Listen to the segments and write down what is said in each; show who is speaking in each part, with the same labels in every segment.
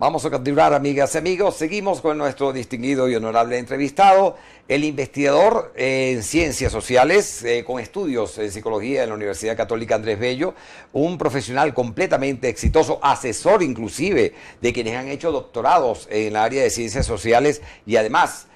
Speaker 1: Vamos a continuar, amigas y amigos. Seguimos con nuestro distinguido y honorable entrevistado, el investigador en ciencias sociales, con estudios en psicología en la Universidad Católica Andrés Bello, un profesional completamente exitoso, asesor inclusive de quienes han hecho doctorados en el área de ciencias sociales y además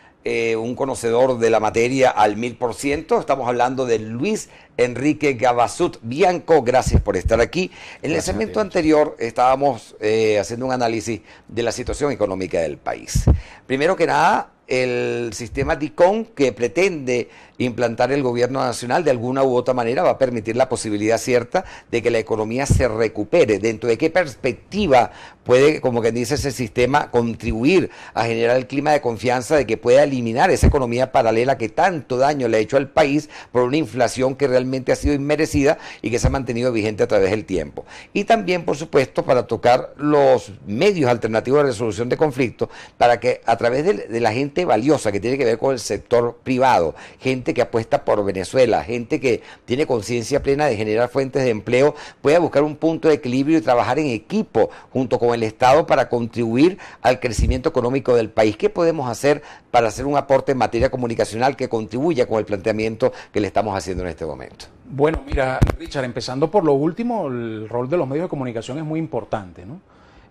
Speaker 1: un conocedor de la materia al 1000%. Estamos hablando de Luis Enrique Gavazut Bianco. Gracias por estar aquí. En el segmento anterior estábamos haciendo un análisis de la situación económica del país. Primero que nada, el sistema DICOM que pretende implantar el gobierno nacional de alguna u otra manera va a permitir la posibilidad cierta de que la economía se recupere. ¿Dentro de qué perspectiva puede, como quien dice, ese sistema contribuir a generar el clima de confianza de que pueda eliminar esa economía paralela que tanto daño le ha hecho al país por una inflación que realmente ha sido inmerecida y que se ha mantenido vigente a través del tiempo? Y también, por supuesto, para tocar los medios alternativos de resolución de conflictos para que a través de la gente valiosa que tiene que ver con el sector privado, gente que apuesta por Venezuela, gente que tiene conciencia plena de generar fuentes de empleo, pueda buscar un punto de equilibrio y trabajar en equipo junto con el Estado para contribuir al crecimiento económico del país. ¿Qué podemos hacer para hacer un aporte en materia comunicacional que contribuya con el planteamiento que le estamos haciendo en este momento?
Speaker 2: Bueno, mira, Richard, empezando por lo último, el rol de los medios de comunicación es muy importante, ¿no?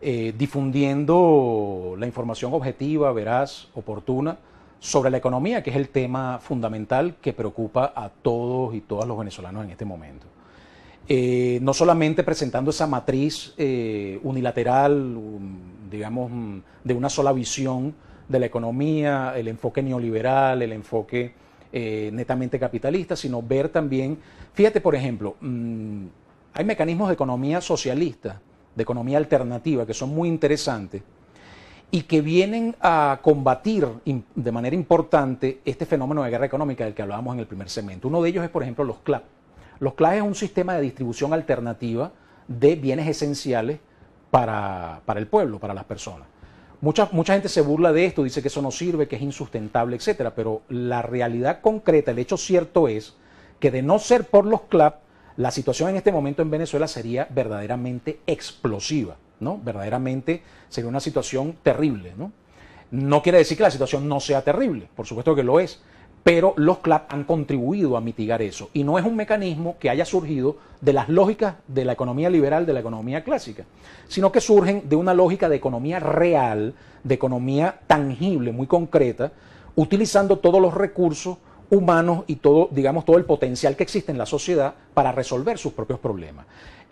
Speaker 2: Difundiendo la información objetiva, veraz, oportuna sobre la economía, que es el tema fundamental que preocupa a todos y todas los venezolanos en este momento. No solamente presentando esa matriz unilateral, digamos, de una sola visión de la economía, el enfoque neoliberal, el enfoque netamente capitalista, sino ver también, fíjate por ejemplo, hay mecanismos de economía socialista, de economía alternativa, que son muy interesantes y que vienen a combatir de manera importante este fenómeno de guerra económica del que hablábamos en el primer segmento. Uno de ellos es, por ejemplo, los CLAP. Los CLAP es un sistema de distribución alternativa de bienes esenciales para el pueblo, para las personas. Mucha gente se burla de esto, dice que eso no sirve, que es insustentable, etcétera, pero la realidad concreta, el hecho cierto es que de no ser por los CLAP, la situación en este momento en Venezuela sería verdaderamente explosiva, ¿no? Verdaderamente sería una situación terrible, ¿no? No quiere decir que la situación no sea terrible, por supuesto que lo es, pero los CLAP han contribuido a mitigar eso. Y no es un mecanismo que haya surgido de las lógicas de la economía liberal, de la economía clásica, sino que surgen de una lógica de economía real, de economía tangible, muy concreta, utilizando todos los recursos humanos y todo, digamos, todo el potencial que existe en la sociedad para resolver sus propios problemas.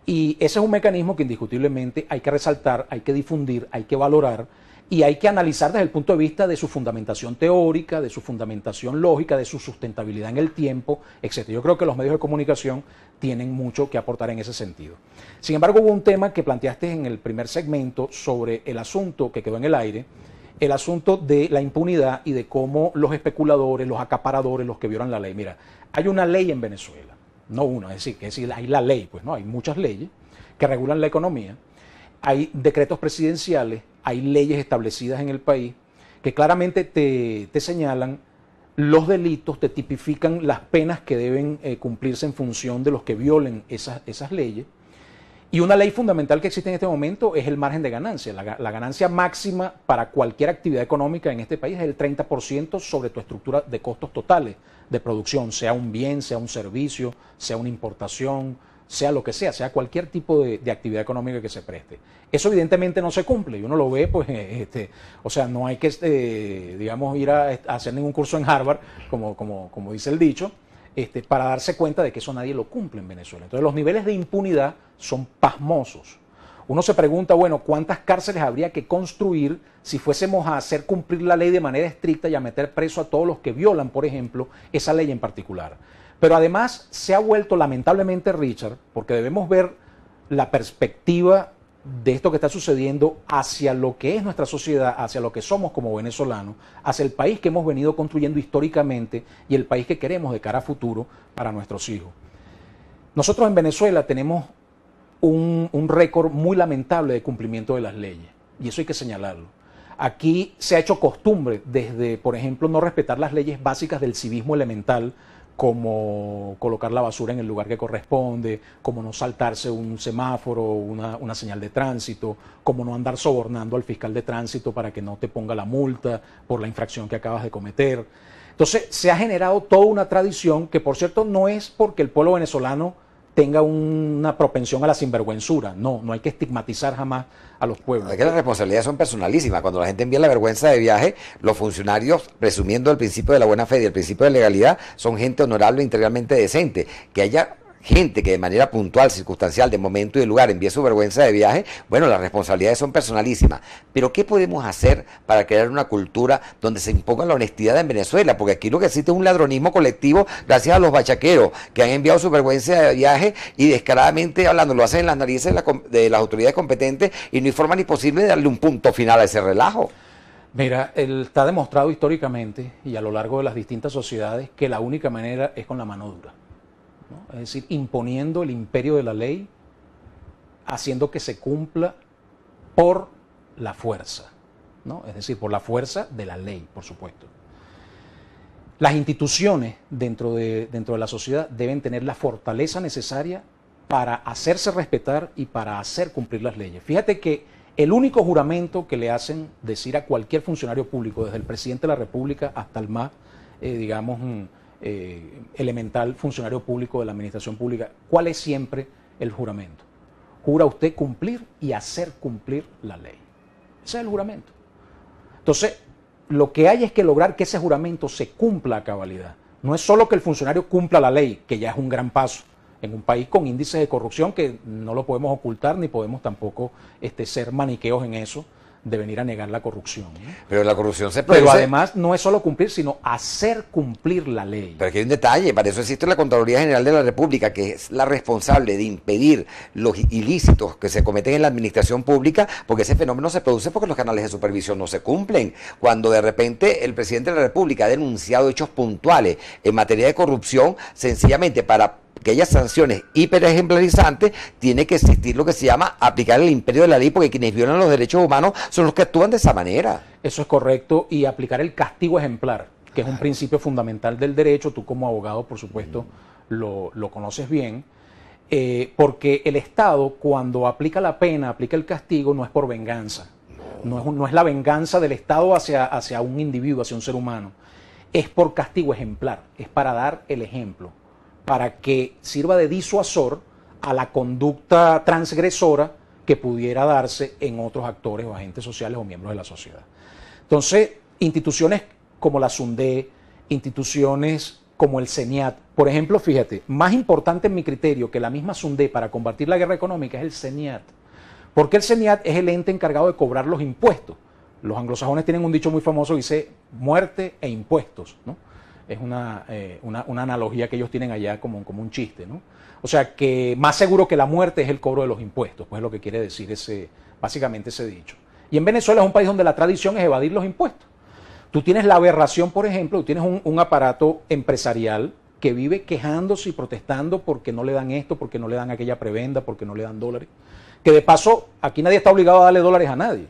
Speaker 2: Y ese es un mecanismo que indiscutiblemente hay que resaltar, hay que difundir, hay que valorar y hay que analizar desde el punto de vista de su fundamentación teórica, de su fundamentación lógica, de su sustentabilidad en el tiempo, etc. Yo creo que los medios de comunicación tienen mucho que aportar en ese sentido. Sin embargo, hubo un tema que planteaste en el primer segmento sobre el asunto que quedó en el aire, el asunto de la impunidad y de cómo los especuladores, los acaparadores, los que violan la ley. Mira, hay una ley en Venezuela, no una, es decir, hay la ley, pues no, hay muchas leyes que regulan la economía, hay decretos presidenciales, hay leyes establecidas en el país que claramente te señalan los delitos, te tipifican las penas que deben cumplirse en función de los que violen esas leyes. Y una ley fundamental que existe en este momento es el margen de ganancia. La ganancia máxima para cualquier actividad económica en este país es el 30% sobre tu estructura de costos totales de producción, sea un bien, sea un servicio, sea una importación, sea lo que sea cualquier tipo de actividad económica que se preste. Eso evidentemente no se cumple y uno lo ve, pues, o sea, no hay que, digamos, ir a hacer ningún curso en Harvard, como dice el dicho, para darse cuenta de que eso nadie lo cumple en Venezuela. Entonces los niveles de impunidad son pasmosos. Uno se pregunta, bueno, ¿cuántas cárceles habría que construir si fuésemos a hacer cumplir la ley de manera estricta y a meter preso a todos los que violan, por ejemplo, esa ley en particular? Pero además se ha vuelto, lamentablemente, Richard, porque debemos ver la perspectiva de esto que está sucediendo hacia lo que es nuestra sociedad, hacia lo que somos como venezolanos, hacia el país que hemos venido construyendo históricamente y el país que queremos de cara a futuro para nuestros hijos. Nosotros en Venezuela tenemos un récord muy lamentable de cumplimiento de las leyes y eso hay que señalarlo. Aquí se ha hecho costumbre desde, por ejemplo, no respetar las leyes básicas del civismo elemental, como colocar la basura en el lugar que corresponde, como no saltarse un semáforo, una señal de tránsito, como no andar sobornando al fiscal de tránsito para que no te ponga la multa por la infracción que acabas de cometer. Entonces se ha generado toda una tradición que, por cierto, no es porque el pueblo venezolano tenga una propensión a la sinvergüenzura. No hay que estigmatizar jamás a los pueblos.
Speaker 1: Es que las responsabilidades son personalísimas. Cuando la gente envía la vergüenza de viaje, los funcionarios, presumiendo el principio de la buena fe y el principio de legalidad, son gente honorable e integralmente decente. Que haya gente que de manera puntual, circunstancial, de momento y de lugar envíe su vergüenza de viaje, bueno, las responsabilidades son personalísimas. Pero ¿qué podemos hacer para crear una cultura donde se imponga la honestidad en Venezuela? Porque aquí lo que existe es un ladronismo colectivo gracias a los bachaqueros que han enviado su vergüenza de viaje y descaradamente hablando lo hacen en las narices de las autoridades competentes y no hay forma ni posible de darle un punto final a ese relajo.
Speaker 2: Mira, está demostrado históricamente y a lo largo de las distintas sociedades que la única manera es con la mano dura. Es decir, imponiendo el imperio de la ley, haciendo que se cumpla por la fuerza, ¿no? Es decir, por la fuerza de la ley, por supuesto. Las instituciones dentro de la sociedad deben tener la fortaleza necesaria para hacerse respetar y para hacer cumplir las leyes. Fíjate que el único juramento que le hacen decir a cualquier funcionario público, desde el presidente de la República hasta el más, elemental funcionario público de la administración pública, ¿cuál es siempre el juramento? Jura usted cumplir y hacer cumplir la ley. Ese es el juramento. Entonces, lo que hay es que lograr que ese juramento se cumpla a cabalidad. No es solo que el funcionario cumpla la ley, que ya es un gran paso, en un país con índices de corrupción que no lo podemos ocultar ni podemos tampoco ser maniqueos en eso, de venir a negar la corrupción, ¿no?
Speaker 1: Pero la corrupción se produce.
Speaker 2: Pero además no es solo cumplir, sino hacer cumplir la ley.
Speaker 1: Pero aquí hay un detalle, para eso existe la Contraloría General de la República, que es la responsable de impedir los ilícitos que se cometen en la administración pública, porque ese fenómeno se produce porque los canales de supervisión no se cumplen. Cuando de repente el presidente de la República ha denunciado hechos puntuales en materia de corrupción, sencillamente para que haya sanciones hiper ejemplarizantes, tiene que existir lo que se llama aplicar el imperio de la ley, porque quienes violan los derechos humanos son los que actúan de esa manera.
Speaker 2: Eso es correcto, y aplicar el castigo ejemplar, que es un principio fundamental del derecho. Tú como abogado, por supuesto, lo conoces bien, porque el Estado, cuando aplica la pena, aplica el castigo, no es por venganza. No es la venganza del Estado hacia un individuo, hacia un ser humano. Es por castigo ejemplar, es para dar el ejemplo, para que sirva de disuasor a la conducta transgresora que pudiera darse en otros actores o agentes sociales o miembros de la sociedad. Entonces, instituciones como la SUNDE, instituciones como el CENIAT, por ejemplo, fíjate, más importante en mi criterio que la misma SUNDE para combatir la guerra económica es el CENIAT, porque el CENIAT es el ente encargado de cobrar los impuestos. Los anglosajones tienen un dicho muy famoso que dice muerte e impuestos, ¿no? Es una analogía que ellos tienen allá como un chiste, ¿no? O sea, que más seguro que la muerte es el cobro de los impuestos, pues es lo que quiere decir básicamente ese dicho. Y en Venezuela es un país donde la tradición es evadir los impuestos. Tú tienes la aberración, por ejemplo, tú tienes un aparato empresarial que vive quejándose y protestando porque no le dan esto, porque no le dan aquella prebenda, porque no le dan dólares. Que de paso, aquí nadie está obligado a darle dólares a nadie.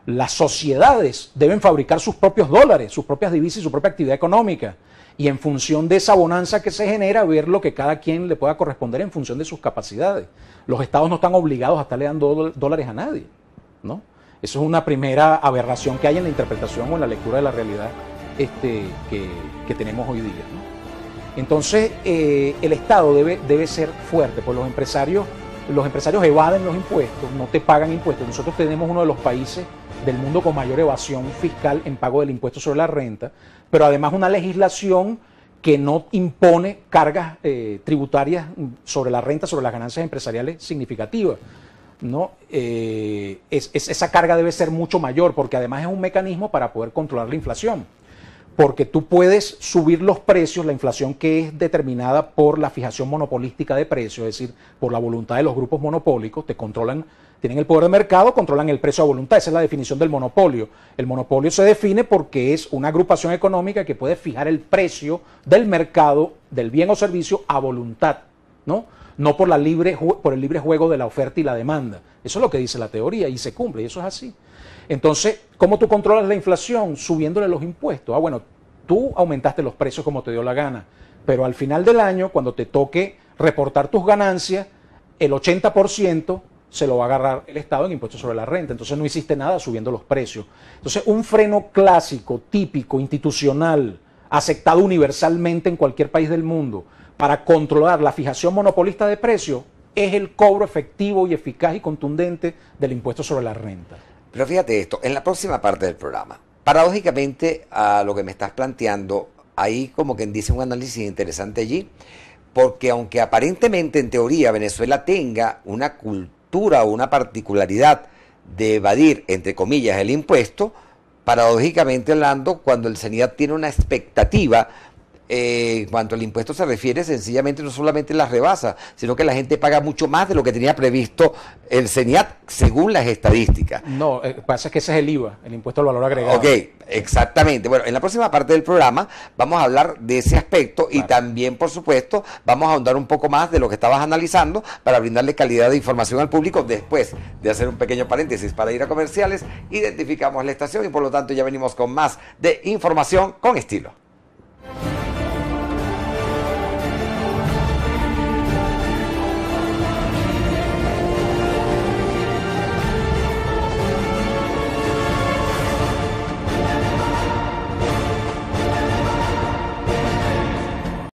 Speaker 2: Las sociedades deben fabricar sus propios dólares, sus propias divisas y su propia actividad económica. Y en función de esa bonanza que se genera, ver lo que cada quien le pueda corresponder en función de sus capacidades. Los estados no están obligados a estarle dando dólares a nadie, ¿no? Eso es una primera aberración que hay en la interpretación o en la lectura de la realidad que tenemos hoy día, ¿no? Entonces, el Estado debe ser fuerte, pues los empresarios evaden los impuestos, no te pagan impuestos. Nosotros tenemos uno de los países del mundo con mayor evasión fiscal en pago del impuesto sobre la renta, pero además una legislación que no impone cargas tributarias sobre la renta, sobre las ganancias empresariales significativas, ¿no? Esa carga debe ser mucho mayor, porque además es un mecanismo para poder controlar la inflación. Porque tú puedes subir los precios, la inflación que es determinada por la fijación monopolística de precios, es decir, por la voluntad de los grupos monopólicos, te controlan, tienen el poder de mercado, controlan el precio a voluntad. Esa es la definición del monopolio. El monopolio se define porque es una agrupación económica que puede fijar el precio del mercado, del bien o servicio, a voluntad, ¿no? No por el libre juego de la oferta y la demanda. Eso es lo que dice la teoría y se cumple, y eso es así. Entonces, ¿cómo tú controlas la inflación? Subiéndole los impuestos. Bueno, tú aumentaste los precios como te dio la gana, pero al final del año, cuando te toque reportar tus ganancias, el 80% se lo va a agarrar el Estado en impuestos sobre la renta. Entonces no hiciste nada subiendo los precios. Entonces un freno clásico, típico, institucional, aceptado universalmente en cualquier país del mundo para controlar la fijación monopolista de precios es el cobro efectivo y eficaz y contundente del impuesto sobre la renta.
Speaker 1: Pero fíjate esto, en la próxima parte del programa, paradójicamente a lo que me estás planteando, hay como quien dice un análisis interesante allí, porque aunque aparentemente en teoría Venezuela tenga una cultura o una particularidad de evadir, entre comillas, el impuesto, paradójicamente hablando, cuando el CENIAT tiene una expectativa, en cuanto al impuesto se refiere, sencillamente no solamente las rebasa, sino que la gente paga mucho más de lo que tenía previsto el CENIAT según las estadísticas.
Speaker 2: No, pasa que ese es el IVA, el impuesto al valor agregado.
Speaker 1: Ok, exactamente. Bueno, en la próxima parte del programa vamos a hablar de ese aspecto y también, por supuesto, vamos a ahondar un poco más de lo que estabas analizando para brindarle calidad de información al público. Después de hacer un pequeño paréntesis para ir a comerciales, identificamos la estación y por lo tanto ya venimos con más de información con estilo.